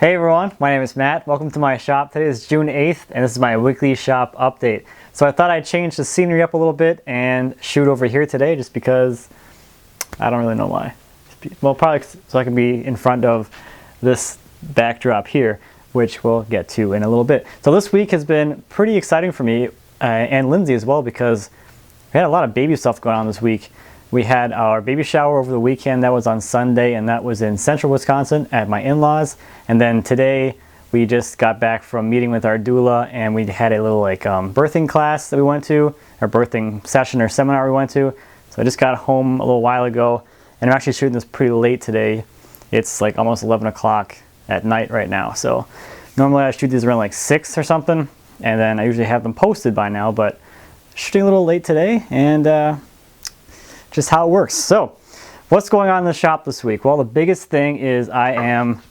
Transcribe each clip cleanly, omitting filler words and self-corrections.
Hey everyone, my name is Matt. Welcome to my shop. Today is June 8th and this is my weekly shop update. So I thought I'd change the scenery up a little bit and shoot over here today just because I don't really know why. Well, probably so I can be in front of this backdrop here, which we'll get to in a little bit. So this week has been pretty exciting for me and Lindsay as well because we had a lot of baby stuff going on this week. We had our baby shower over the weekend. That was on Sunday, and that was in central Wisconsin at my in-laws. And then today, we just got back from meeting with our doula, and we had a little birthing class that we went to, or birthing session or seminar we went to. So I just got home a little while ago, and I'm actually shooting this pretty late today. It's like almost 11 o'clock at night right now. So normally I shoot these around like 6 or something, and then I usually have them posted by now, but shooting a little late today, and just how it works. So what's going on in the shop this week? Well, the biggest thing is I am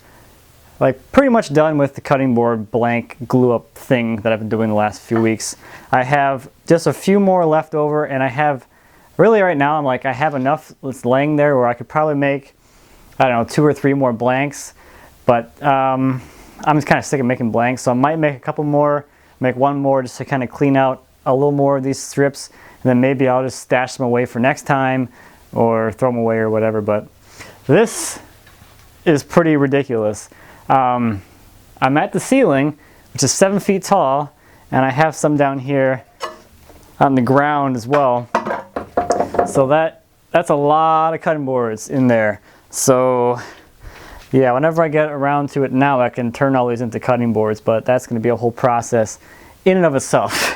pretty much done with the cutting board blank glue up thing that I've been doing the last few weeks. I have just a few more left over, and I have really right now I have enough that's laying there where I could probably make, I don't know, 2 or 3 more blanks, but I'm just kind of sick of making blanks, so I might make a couple more, make one more just to kind of clean out a little more of these strips, and then maybe I'll just stash them away for next time or throw them away or whatever. But this is pretty ridiculous. I'm at the ceiling, which is 7 feet tall, and I have some down here on the ground as well. So that's a lot of cutting boards in there. So yeah, whenever I get around to it now, I can turn all these into cutting boards, but that's going to be a whole process in and of itself.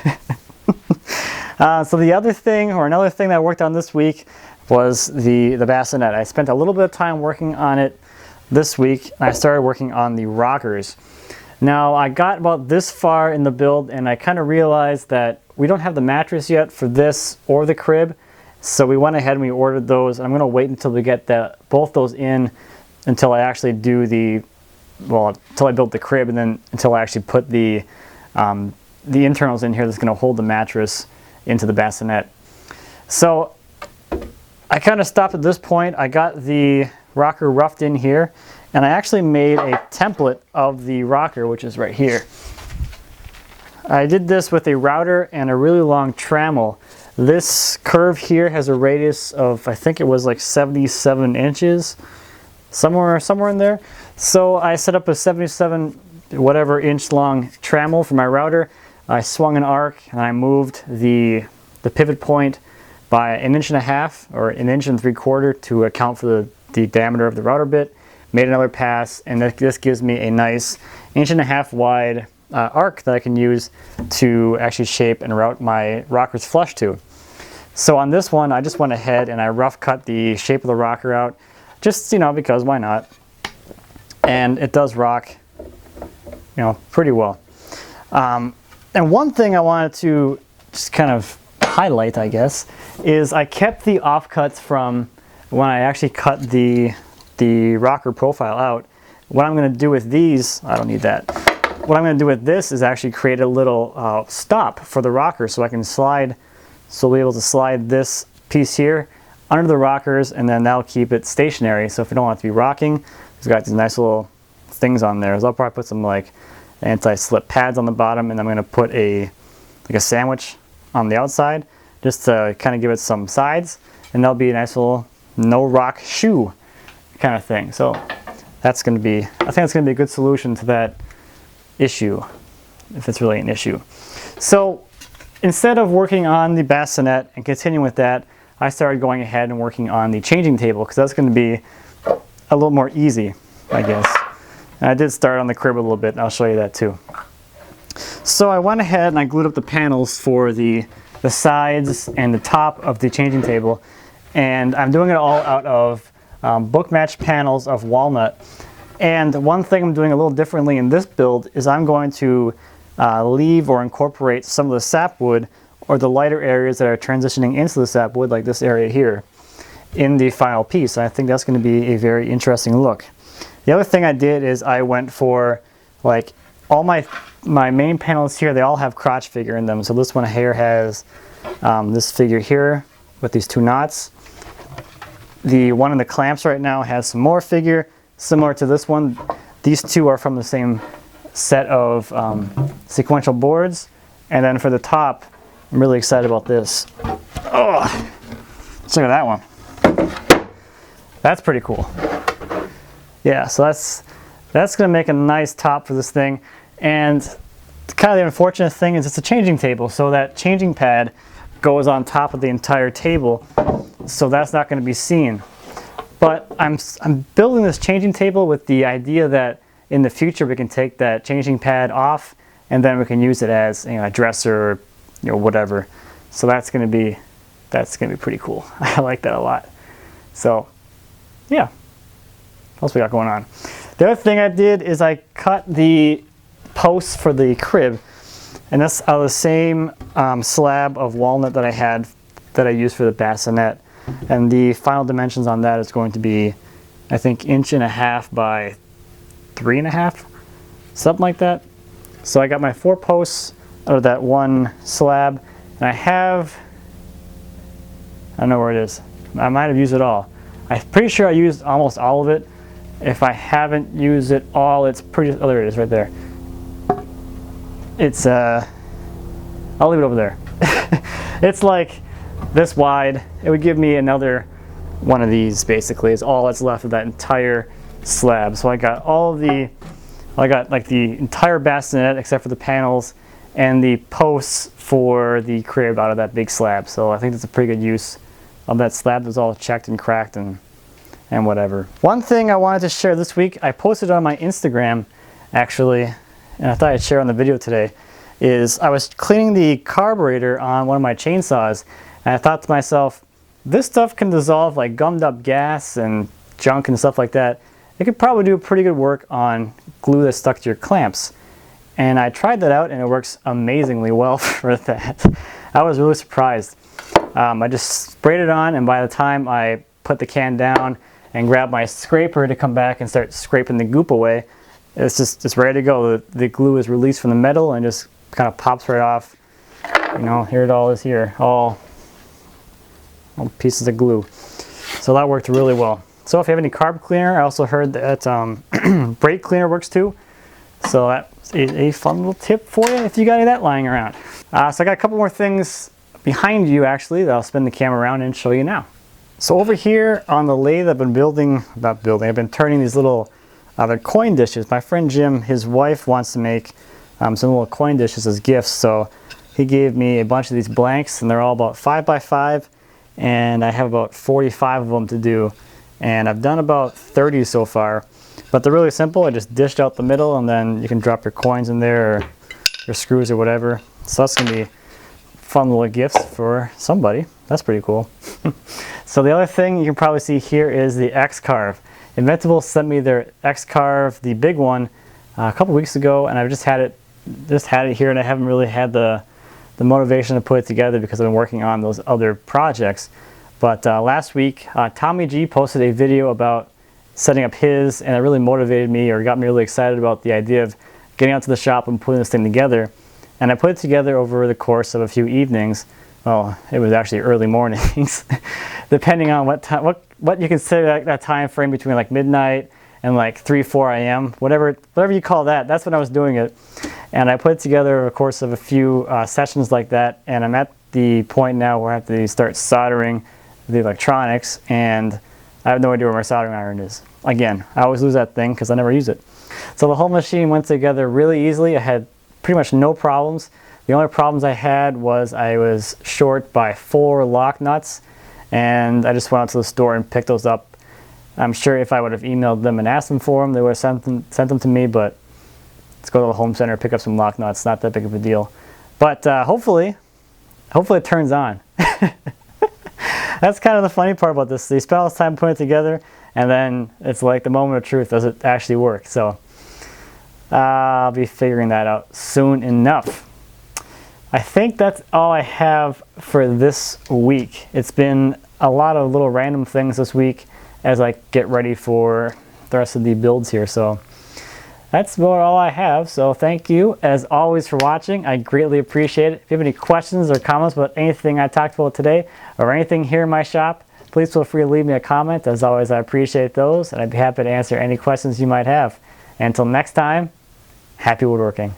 So the other thing, or another thing that I worked on this week was the bassinet. I spent a little bit of time working on it this week, and I started working on the rockers. Now I got about this far in the build, and I kind of realized that we don't have the mattress yet for this or the crib, so we went ahead and we ordered those. I'm going to wait until we get both those in until I actually do until I build the crib, and then until I actually put the internals in here that's going to hold the mattress into the bassinet. So I kind of stopped at this point. I got the rocker roughed in here, and I actually made a template of the rocker, which is right here. I did this with a router and a really long trammel. This curve here has a radius of, I think it was like 77 inches, somewhere in there. So I set up a 77 whatever inch long trammel for my router. I swung an arc and I moved the pivot point by 1.5 inches or 1.75 inches to account for the diameter of the router bit. Made another pass, and this gives me a nice 1.5 inch wide arc that I can use to actually shape and route my rockers flush to. So on this one, I just went ahead and I rough cut the shape of the rocker out, just because why not? And it does rock, pretty well. And one thing I wanted to just kind of highlight, I guess, is I kept the offcuts from when I actually cut the rocker profile out. What I'm going to do with these, I don't need that. What I'm going to do with this is actually create a little stop for the rocker so I can slide, so we'll be able to slide this piece here under the rockers, and then that'll keep it stationary. So if you don't want it to be rocking, it's got these nice little things on there. So I'll probably put some anti-slip pads on the bottom, and I'm going to put a sandwich on the outside just to kind of give it some sides, and that'll be a nice little no rock shoe kind of thing. So that's going to be, I think that's going to be a good solution to that issue, if it's really an issue. So instead of working on the bassinet and continuing with that, I started going ahead and working on the changing table, because that's going to be a little more easy, I guess. And I did start on the crib a little bit, and I'll show you that too. So I went ahead and I glued up the panels for the sides and the top of the changing table, and I'm doing it all out of book match panels of walnut. And one thing I'm doing a little differently in this build is I'm going to leave or incorporate some of the sapwood, or the lighter areas that are transitioning into the sapwood, like this area here, in the final piece. I think that's going to be a very interesting look. The other thing I did is I went for all my main panels here, they all have crotch figure in them. So this one here has this figure here with these 2 knots. The one in the clamps right now has some more figure similar to this one. these two are from the same set of sequential boards. And then for the top, I'm really excited about this. Oh, let's look at that one. That's pretty cool. Yeah, so that's gonna make a nice top for this thing. And kind of the unfortunate thing is it's a changing table, so that changing pad goes on top of the entire table, so that's not gonna be seen. But I'm building this changing table with the idea that in the future we can take that changing pad off and then we can use it as, you know, a dresser or, you know, whatever. So that's gonna be pretty cool. I like that a lot. So yeah, what else we got going on? The other thing I did is I cut the posts for the crib, and that's out of the same slab of walnut that I used for the bassinet. And the final dimensions on that is going to be, I think, 1.5 by 3.5, something like that. So I got my 4 posts out of that one slab, and I don't know where it is. I might have used it all. I'm pretty sure I used almost all of it. If I haven't used it all, it's pretty, oh, there it is right there. It's, I'll leave it over there. It's like this wide. It would give me another one of these, basically, is all that's left of that entire slab. So I got like the entire bassinet except for the panels and the posts for the crib out of that big slab. So I think that's a pretty good use of that slab. It was all checked and cracked and whatever. One thing I wanted to share this week, I posted on my Instagram actually, and I thought I'd share on the video today, is I was cleaning the carburetor on one of my chainsaws, and I thought to myself, this stuff can dissolve like gummed up gas and junk and stuff like that. It could probably do pretty good work on glue that's stuck to your clamps. And I tried that out and it works amazingly well for that. I was really surprised. I just sprayed it on, and by the time I put the can down and grabbed my scraper to come back and start scraping the goop away, it's ready to go. The glue is released from the metal and just kind of pops right off. You know, here it all is here, all pieces of glue. So that worked really well. So if you have any carb cleaner, I also heard that brake cleaner works too. So that's a fun little tip for you if you got any of that lying around. So I got a couple more things behind you actually that I'll spin the camera around and show you now. So over here on the lathe, I've been turning these little they're coin dishes. My friend Jim, his wife wants to make some little coin dishes as gifts, so he gave me a bunch of these blanks, and they're all about 5 by 5, and I have about 45 of them to do, and I've done about 30 so far. But they're really simple. I just dished out the middle, and then you can drop your coins in there or your screws or whatever. So that's gonna be fun little gifts for somebody. That's pretty cool. So the other thing you can probably see here is the X-Carve. Inventable sent me their X-Carve, the big one, a couple weeks ago, and I've just had it here, and I haven't really had the motivation to put it together because I've been working on those other projects. But last week, Tommy G posted a video about setting up his, and it really motivated me, or got me really excited about the idea of getting out to the shop and putting this thing together. And I put it together over the course of a few evenings. Well, it was actually early mornings, depending on what you consider that time frame between like midnight and like 3, 4 a.m. Whatever you call that. That's when I was doing it. And I put it together over the course of a few sessions like that. And I'm at the point now where I have to start soldering the electronics, and I have no idea where my soldering iron is. Again, I always lose that thing because I never use it. So the whole machine went together really easily. I had pretty much no problems. The only problems I had was I was short by 4 lock nuts, and I just went out to the store and picked those up. I'm sure if I would have emailed them and asked them for them, they would have sent them to me, but let's go to the home center, pick up some lock nuts. Not that big of a deal. But hopefully it turns on. That's kind of the funny part about this. You spend all this time putting it together, and then it's like the moment of truth. Does it actually work? So I'll be figuring that out soon enough. I think that's all I have for this week. It's been a lot of little random things this week as I get ready for the rest of the builds here. So that's about all I have. So thank you as always for watching. I greatly appreciate it. If you have any questions or comments about anything I talked about today or anything here in my shop, please feel free to leave me a comment. As always, I appreciate those, and I'd be happy to answer any questions you might have. And until next time, happy woodworking.